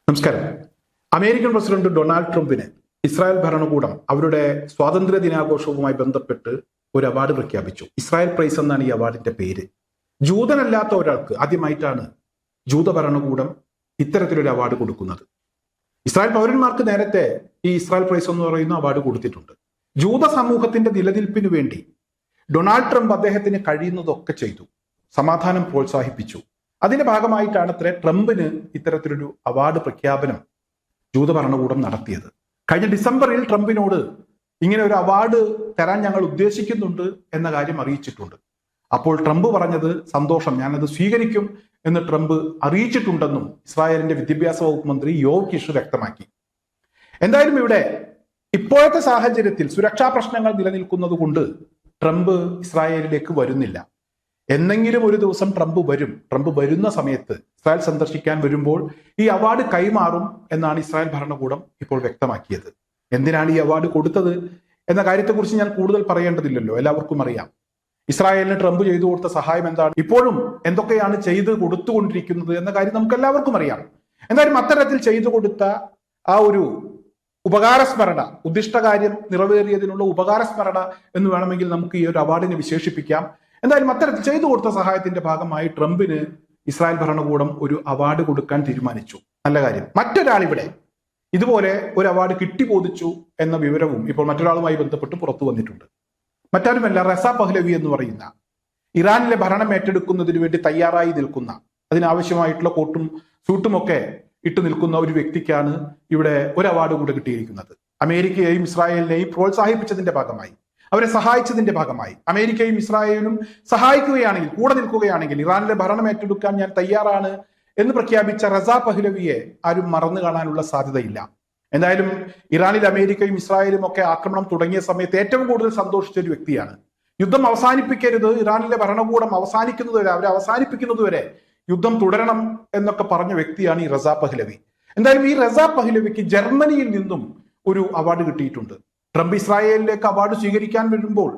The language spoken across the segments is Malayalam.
നമസ്കാരം. അമേരിക്കൻ പ്രസിഡന്റ് ഡൊണാൾഡ് ട്രംപിന് ഇസ്രായേൽ ഭരണകൂടം അവരുടെ സ്വാതന്ത്ര്യ ദിനാഘോഷവുമായി ബന്ധപ്പെട്ട് ഒരു അവാർഡ് പ്രഖ്യാപിച്ചു. ഇസ്രായേൽ പ്രൈസ് എന്നാണ് ഈ അവാർഡിന്റെ പേര്. ജൂതനല്ലാത്ത ഒരാൾക്ക് ആദ്യമായിട്ടാണ് ജൂത ഭരണകൂടം ഇത്തരത്തിലൊരു അവാർഡ് കൊടുക്കുന്നത്. ഇസ്രായേൽ പൗരന്മാർക്ക് നേരത്തെ ഈ ഇസ്രായേൽ പ്രൈസ് എന്ന് പറയുന്ന അവാർഡ് കൊടുത്തിട്ടുണ്ട്. ജൂത സമൂഹത്തിന്റെ നിലനിൽപ്പിന് വേണ്ടി ഡൊണാൾഡ് ട്രംപ് അദ്ദേഹത്തിന് കഴിയുന്നതൊക്കെ ചെയ്തു, സമാധാനം പ്രോത്സാഹിപ്പിച്ചു. അതിന്റെ ഭാഗമായിട്ടാണ് ട്രംപിന് ഇത്തരത്തിലൊരു അവാർഡ് പ്രഖ്യാപനം ജൂത ഭരണകൂടം നടത്തിയത്. കഴിഞ്ഞ ഡിസംബറിൽ ട്രംപിനോട് ഇങ്ങനെ ഒരു അവാർഡ് തരാൻ ഞങ്ങൾ ഉദ്ദേശിക്കുന്നുണ്ട് എന്ന കാര്യം അറിയിച്ചിട്ടുണ്ട്. അപ്പോൾ ട്രംപ് പറഞ്ഞത് സന്തോഷം, ഞാനത് സ്വീകരിക്കും എന്ന് ട്രംപ് അറിയിച്ചിട്ടുണ്ടെന്നും ഇസ്രായേലിന്റെ വിദ്യാഭ്യാസ വകുപ്പ് മന്ത്രി യോവ് കിഷ് വ്യക്തമാക്കി. എന്തായാലും ഇവിടെ ഇപ്പോഴത്തെ സാഹചര്യത്തിൽ സുരക്ഷാ പ്രശ്നങ്ങൾ നിലനിൽക്കുന്നത് കൊണ്ട് ട്രംപ് ഇസ്രായേലിലേക്ക് വരുന്നില്ല. എന്നെങ്കിലും ഒരു ദിവസം ട്രംപ് വരും. ട്രംപ് വരുന്ന സമയത്ത് ഇസ്രായേൽ സന്ദർശിക്കാൻ വരുമ്പോൾ ഈ അവാർഡ് കൈമാറും എന്നാണ് ഇസ്രായേൽ ഭരണകൂടം ഇപ്പോൾ വ്യക്തമാക്കിയത്. എന്തിനാണ് ഈ അവാർഡ് കൊടുത്തത് എന്ന കാര്യത്തെക്കുറിച്ച് ഞാൻ കൂടുതൽ പറയേണ്ടതില്ലല്ലോ, എല്ലാവർക്കും അറിയാം. ഇസ്രായേലിന് ട്രംപ് ചെയ്തു കൊടുത്ത സഹായം എന്താണ്, ഇപ്പോഴും എന്തൊക്കെയാണ് ചെയ്ത് കൊടുത്തുകൊണ്ടിരിക്കുന്നത് എന്ന കാര്യം നമുക്ക് എല്ലാവർക്കും അറിയാം. എന്തായാലും അത്തരത്തിൽ ചെയ്തു കൊടുത്ത ആ ഒരു ഉപകാരസ്മരണ, ഉദ്ദിഷ്ടകാര്യം നിറവേറിയതിനുള്ള ഉപകാരസ്മരണ എന്ന് വേണമെങ്കിൽ നമുക്ക് ഈ ഒരു അവാർഡിനെ വിശേഷിപ്പിക്കാം. എന്തായാലും അത്തരത്തിൽ ചെയ്തു കൊടുത്ത സഹായത്തിന്റെ ഭാഗമായി ട്രംപിന് ഇസ്രായേൽ ഭരണകൂടം ഒരു അവാർഡ് കൊടുക്കാൻ തീരുമാനിച്ചു. നല്ല കാര്യം. മറ്റൊരാൾ ഇവിടെ ഇതുപോലെ ഒരു അവാർഡ് കിട്ടിബോധിച്ചു എന്ന വിവരവും ഇപ്പോൾ മറ്റൊരാളുമായി ബന്ധപ്പെട്ട് പുറത്തു വന്നിട്ടുണ്ട്. മറ്റാരുമല്ല, റസ പഹ്ലവി എന്ന് പറയുന്ന ഇറാനിലെ ഭരണം ഏറ്റെടുക്കുന്നതിന് വേണ്ടി തയ്യാറായി നിൽക്കുന്ന, അതിനാവശ്യമായിട്ടുള്ള കോട്ടും സൂട്ടും ഒക്കെ ഇട്ടു നിൽക്കുന്ന ഒരു വ്യക്തിക്കാണ് ഇവിടെ ഒരു അവാർഡ് കൂടെ കിട്ടിയിരിക്കുന്നത്. അമേരിക്കയെയും ഇസ്രായേലിനെയും പ്രോത്സാഹിപ്പിച്ചതിന്റെ ഭാഗമായി, അവരെ സഹായിച്ചതിന്റെ ഭാഗമായി, അമേരിക്കയും ഇസ്രായേലും സഹായിക്കുകയാണെങ്കിൽ, കൂടെ നിൽക്കുകയാണെങ്കിൽ ഇറാനിലെ ഭരണം ഏറ്റെടുക്കാൻ ഞാൻ തയ്യാറാണ് എന്ന് പ്രഖ്യാപിച്ച റസ പഹ്ലവിയെ ആരും മറന്നു കാണാനുള്ള സാധ്യതയില്ല. എന്തായാലും ഇറാനിൽ അമേരിക്കയും ഇസ്രായേലും ഒക്കെ ആക്രമണം തുടങ്ങിയ സമയത്ത് ഏറ്റവും കൂടുതൽ സന്തോഷിച്ച ഒരു വ്യക്തിയാണ്. യുദ്ധം അവസാനിപ്പിക്കരുത്, ഇറാനിലെ ഭരണകൂടം അവസാനിക്കുന്നതുവരെ, അവരെ അവസാനിപ്പിക്കുന്നതുവരെ യുദ്ധം തുടരണം എന്നൊക്കെ പറഞ്ഞ വ്യക്തിയാണ് ഈ റസ പഹ്ലവി. എന്തായാലും ഈ റസ പഹ്ലവിക്ക് ജർമ്മനിയിൽ നിന്നും ഒരു അവാർഡ് കിട്ടിയിട്ടുണ്ട്. ട്രംപ് ഇസ്രായേലിലേക്ക് അവാർഡ് സ്വീകരിക്കാൻ വരുമ്പോൾ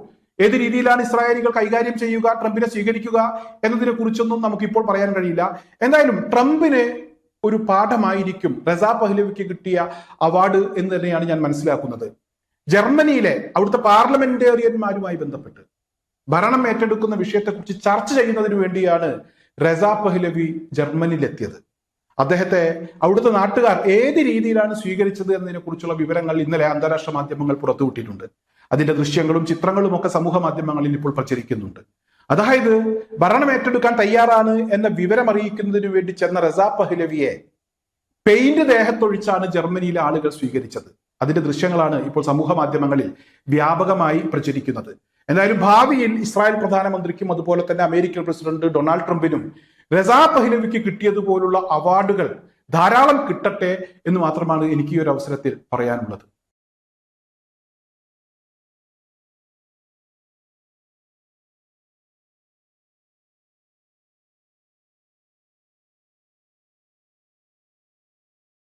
ഏത് രീതിയിലാണ് ഇസ്രായേലികൾ കൈകാര്യം ചെയ്യുക, ട്രംപിനെ സ്വീകരിക്കുക എന്നതിനെ കുറിച്ചൊന്നും നമുക്കിപ്പോൾ പറയാൻ കഴിയില്ല. എന്തായാലും ട്രംപിന് ഒരു പാഠമായിരിക്കും റസ പഹ്ലവിക്ക് കിട്ടിയ അവാർഡ് എന്ന് തന്നെയാണ് ഞാൻ മനസ്സിലാക്കുന്നത്. ജർമ്മനിയിലെ അവിടുത്തെ പാർലമെന്റേറിയന്മാരുമായി ബന്ധപ്പെട്ട് ഭരണം ഏറ്റെടുക്കുന്ന വിഷയത്തെക്കുറിച്ച് ചർച്ച ചെയ്യുന്നതിന് വേണ്ടിയാണ് റസ പഹ്ലവി ജർമ്മനിയിലെത്തിയത്. അദ്ദേഹത്തെ അവിടുത്തെ നാട്ടുകാർ ഏത് രീതിയിലാണ് സ്വീകരിച്ചത് എന്നതിനെ കുറിച്ചുള്ള വിവരങ്ങൾ ഇന്നലെ അന്താരാഷ്ട്ര മാധ്യമങ്ങൾ പുറത്തുവിട്ടിട്ടുണ്ട്. അതിന്റെ ദൃശ്യങ്ങളും ചിത്രങ്ങളും ഒക്കെ സമൂഹ മാധ്യമങ്ങളിൽ ഇപ്പോൾ പ്രചരിക്കുന്നുണ്ട്. അതായത് ഭരണം ഏറ്റെടുക്കാൻ തയ്യാറാണ് എന്ന വിവരം അറിയിക്കുന്നതിന് വേണ്ടി ചെന്ന റസ പഹ്ലവിയെ പെയിന്റ് ദേഹത്തൊഴിച്ചാണ് ജർമ്മനിയിലെ ആളുകൾ സ്വീകരിച്ചത്. അതിന്റെ ദൃശ്യങ്ങളാണ് ഇപ്പോൾ സമൂഹ മാധ്യമങ്ങളിൽ വ്യാപകമായി പ്രചരിക്കുന്നത്. എന്തായാലും ഭാവിയിൽ ഇസ്രായേൽ പ്രധാനമന്ത്രിക്കും അതുപോലെ തന്നെ അമേരിക്കൻ പ്രസിഡന്റ് ഡൊണാൾഡ് ട്രംപിനും റസ പഹ്ലവിക്ക് കിട്ടിയതുപോലുള്ള അവാർഡുകൾ ധാരാളം കിട്ടട്ടെ എന്ന് മാത്രമാണ് എനിക്ക് ഈ ഒരു അവസരത്തിൽ പറയാനുള്ളത്.